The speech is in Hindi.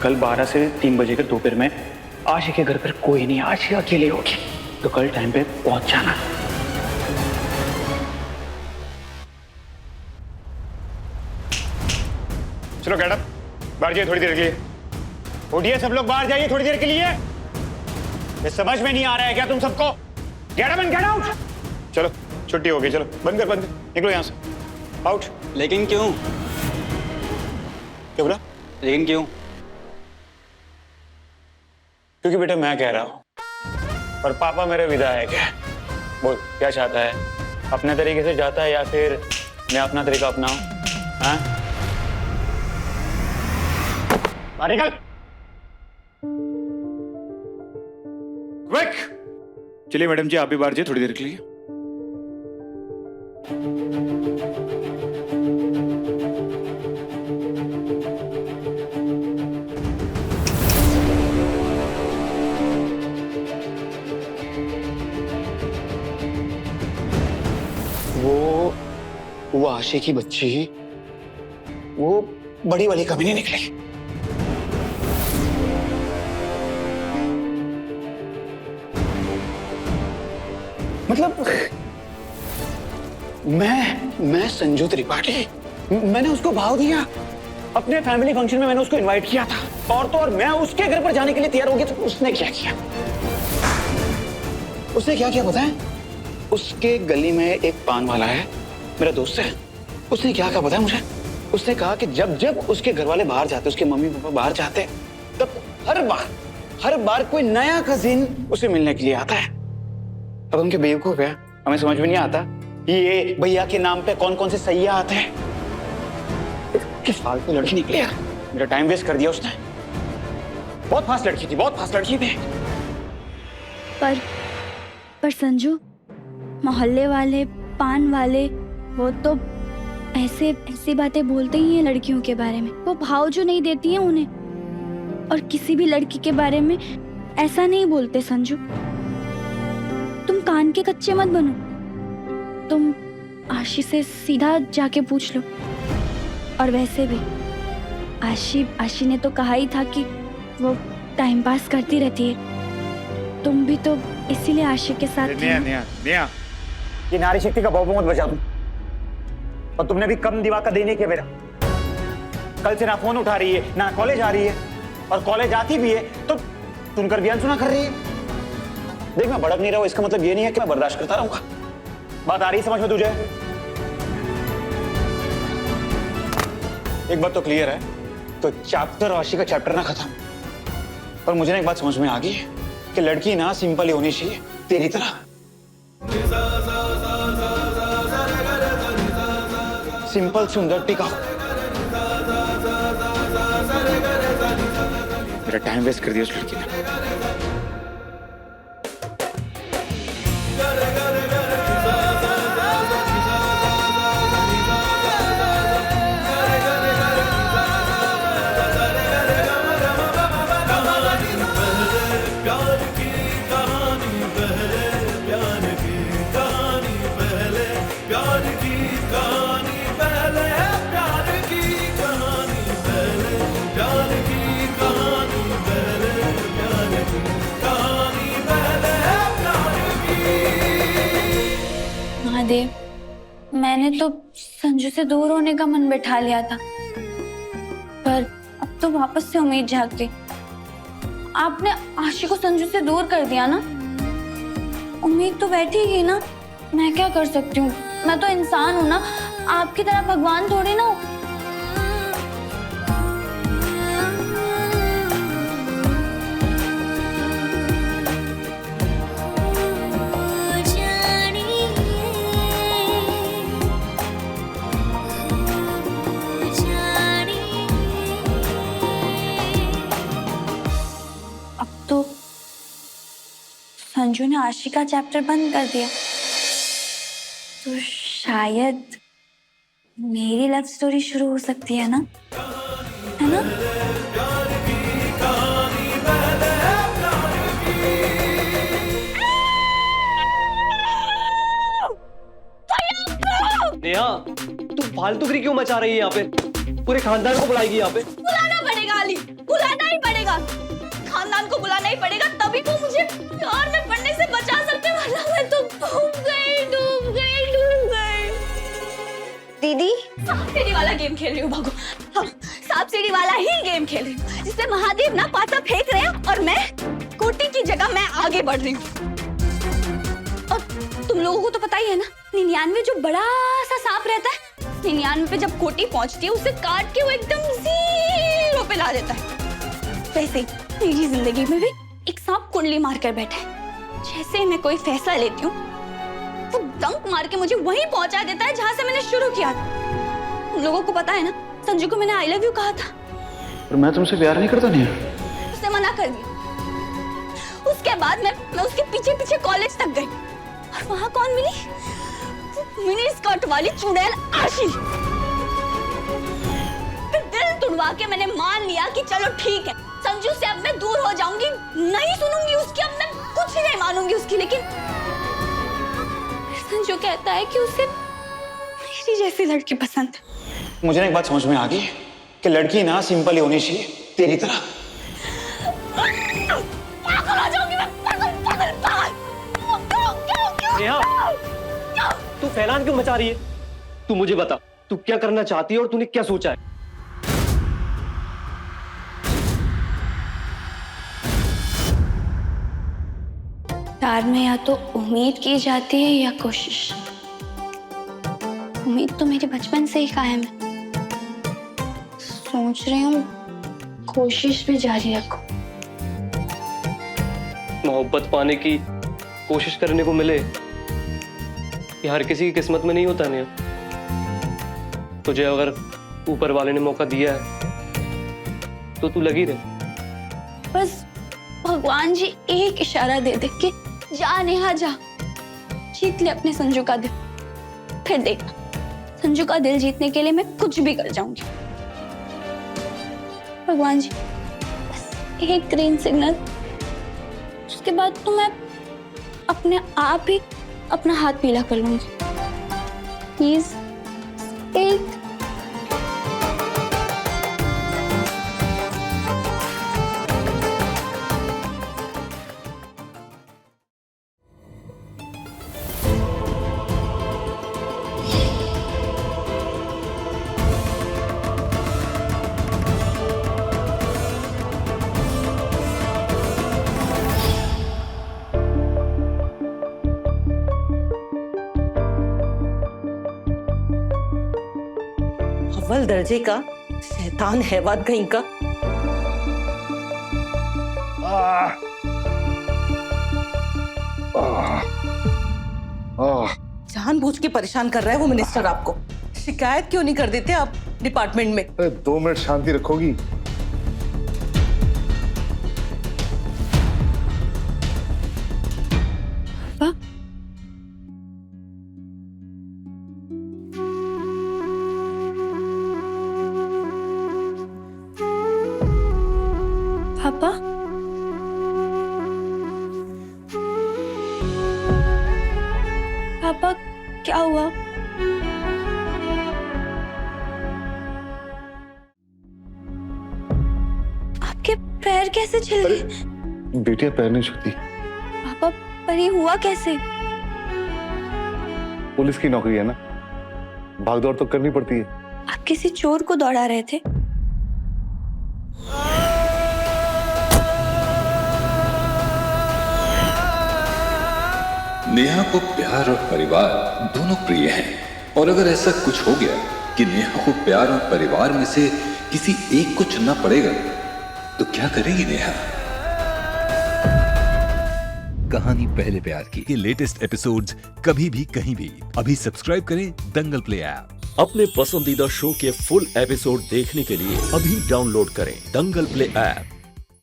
कल 12 से 3 बजे के दोपहर में आशी के घर पर कोई नहीं, आशी अकेले होगी, तो कल टाइम पे पहुंच जाना। चलो गेट अप, बाहर जाइए थोड़ी देर के लिए। उठिए सब लोग, बाहर जाइए थोड़ी देर के लिए। ये समझ में नहीं आ रहा है क्या तुम सबको? Get up and get out. चलो छुट्टी हो गई, चलो बंद कर, निकलो यहाँ से, आउट। लेकिन क्यों? क्या बोला? लेकिन क्यों? क्योंकि बेटा मैं कह रहा हूं और पापा मेरे विधायक है। बोल क्या चाहता है? अपने तरीके से जाता है या फिर मैं अपना तरीका अपनाऊं? हाँ? बाहर निकल। क्विक। चलिए मैडम जी आप भी बाहर जाइए थोड़ी देर के लिए। वो आशी की बच्ची वो बड़ी वाली कभी नहीं निकली। मतलब मैं संजू त्रिपाठी, मैंने उसको भाव दिया, अपने फैमिली फंक्शन में मैंने उसको इनवाइट किया था, और तो और मैं उसके घर पर जाने के लिए तैयार हो गया, तो उसने क्या किया? उसने क्या किया पता है? उसके गली में एक पान वाला है, मेरा दोस्त है, उसने क्या कहा पता है मुझे? उसने कहा कि जब जब उसके घर वाले बाहर जाते, उसके मम्मी पापा बाहर जाते, तब हर बार कोई नया कजिन उसे मिलने के लिए आता है। अब उनके बेवकूफ है, हमें समझ में नहीं आता ये भैया के नाम पे कौन कौन से सैया आते हैं। किस फालतू लड़की निकली यार, मेरा टाइम वेस्ट कर दिया उसने। बहुत फास्ट लड़की थी, बहुत फास्ट लड़की थी। पर संजू, मोहल्ले वाले, पान वाले, वो तो ऐसी बातें बोलते ही हैं लड़कियों के बारे में। वो भाव जो नहीं देती हैं उन्हें, और किसी भी लड़की के बारे में ऐसा नहीं बोलते संजू। तुम कान के कच्चे मत बनो, तुम आशी से सीधा जाके पूछ लो। और वैसे भी आशी ने तो कहा ही था कि वो टाइम पास करती रहती है, तुम भी तो इसीलिए आशी के साथ थे। निया, ये नारी शक्ति का बॉबो मत बजा दूं। और तुमने भी कम दिमाग का देने के मेरा। कल से ना फोन उठा रही है, ना कॉलेज आ रही है, और कॉलेज आती भी है तो सुनकर भी अनसुना कर रही है। देख मैं भड़क नहीं रहा हूं, इसका मतलब ये नहीं है कि मैं बर्दाश्त करता रहूंगा। बात आ रही समझ में तुझे? एक बात तो क्लियर है, तो चैप्टर आशी का चैप्टर ना खत्म। पर मुझे ना एक बात समझ में आ गई है कि लड़की ना सिंपल ही होनी चाहिए, तेरी तरह। सिंपल सुंदर टिकाऊ। मेरा टाइम वेस्ट कर दिया उस लड़की ने। मैंने तो संजू से दूर होने का मन बैठा लिया था, पर अब तो वापस से उम्मीद जाग गई। आपने आशी को संजू से दूर कर दिया ना, उम्मीद तो बैठी गई ना। मैं क्या कर सकती हूँ, मैं तो इंसान हूँ ना, आपकी तरह भगवान थोड़ी ना हूँ। संजू ने आशी का चैप्टर बंद कर दिया, तो शायद मेरी लव स्टोरी शुरू हो सकती है ना, है ना? नेहा, तू फालतूगिरी क्यों मचा रही है यहाँ पे? पूरे खानदान को बुलाएगी यहाँ पे? बुलाना पड़ेगा अली, बुलाना ही पड़ेगा, खानदान को बुलाना ही पड़ेगा, तभी वो मुझे प्यार में पड़ने से बचा सकते हैं, वरना मैं तो डूब गई। दीदी सांप सीढ़ी वाला गेम खेल रही हूँ, भागो। हाँ, सांप सीढ़ी वाला ही गेम खेल रही हूँ, जिससे महादेव ना पासा फेंक रहे हैं और मैं कोटी की जगह मैं आगे बढ़ रही हूँ। और तुम लोगों को तो पता ही है ना, 99 जो बड़ा सा सांप रहता है, 99 पे जब कोटी पहुंचती है उसे काट के वो एकदम 0 पे ला देता है। वैसे ही मेरी जिंदगी में भी एक सांप कुंडली मारकर बैठा है। जैसे ही मैं कोई फैसला लेती हूँ, वो डंक मार के मुझे वहीं पहुंचा देता है जहां से मैंने शुरू किया था। तुम लोगों को पता है ना, संजू को मैंने आई लव यू कहा था, पर मैं तुमसे प्यार नहीं करता नेहा। उसने मना कर दिया। उसके बाद मैं उसके पीछे पीछे कॉलेज तक गई, और वहां कौन मिली? मिनी स्कर्ट वाली चुड़ैल आशी। फिर दिल तुड़वा के मैंने मान लिया कि चलो ठीक है, संजू से अब मैं दूर हो जाऊंगी, नहीं सुनूंगी उसकी, अब मैं कुछ नहीं मानूंगी उसकी। लेकिन संजू कहता है कि उसे मेरी जैसी लड़की पसंद है। मुझे ना एक बात समझ में आ गई कि लड़की ना सिंपल ही होनी चाहिए, तेरी तरह। पागल हो जाऊंगी मैं, पागल। तू फैलान क्यों मचा रही है? तू मुझे बता, तू क्या करना चाहती है और तूने क्या सोचा है? प्यार में या तो उम्मीद की जाती है या कोशिश। उम्मीद तो मेरे बचपन से ही कायम है, सोच रही हूँ कोशिश भी जारी रखूं। मोहब्बत पाने की कोशिश करने को मिले, ये हर किसी की किस्मत में नहीं होता नेहा। तुझे अगर ऊपर वाले ने मौका दिया है तो तू लगी रहे। बस भगवान जी एक इशारा दे दे कि जा नेहा जा, जीत ले अपने संजू का दिल। फिर देखना, संजू का दिल जीतने के लिए मैं कुछ भी कर जाऊंगी। भगवान जी बस एक ग्रीन सिग्नल, उसके बाद तो मैं अपने आप ही अपना हाथ पीला कर लूंगी। प्लीज एक। अव्वल दर्जे का शैतान हैवान कहीं का। जानबूझ के परेशान कर रहा है वो मिनिस्टर आपको। शिकायत क्यों नहीं कर देते आप डिपार्टमेंट में? 2 मिनट शांति रखोगी? पापा, पापा क्या हुआ? आपके पैर कैसे छिल गए? बेटियां पैर नहीं छूती। पापा पर ये हुआ कैसे? पुलिस की नौकरी है ना, भागदौड़ तो करनी पड़ती है। आप किसी चोर को दौड़ा रहे थे? नेहा को प्यार और परिवार दोनों प्रिय हैं, और अगर ऐसा कुछ हो गया कि नेहा को प्यार और परिवार में से किसी एक को चुनना पड़ेगा तो क्या करेगी नेहा? कहानी पहले प्यार की लेटेस्ट एपिसोड्स कभी भी कहीं भी अभी सब्सक्राइब करें दंगल प्ले ऐप। अपने पसंदीदा शो के फुल एपिसोड देखने के लिए अभी डाउनलोड करें दंगल प्ले ऐप।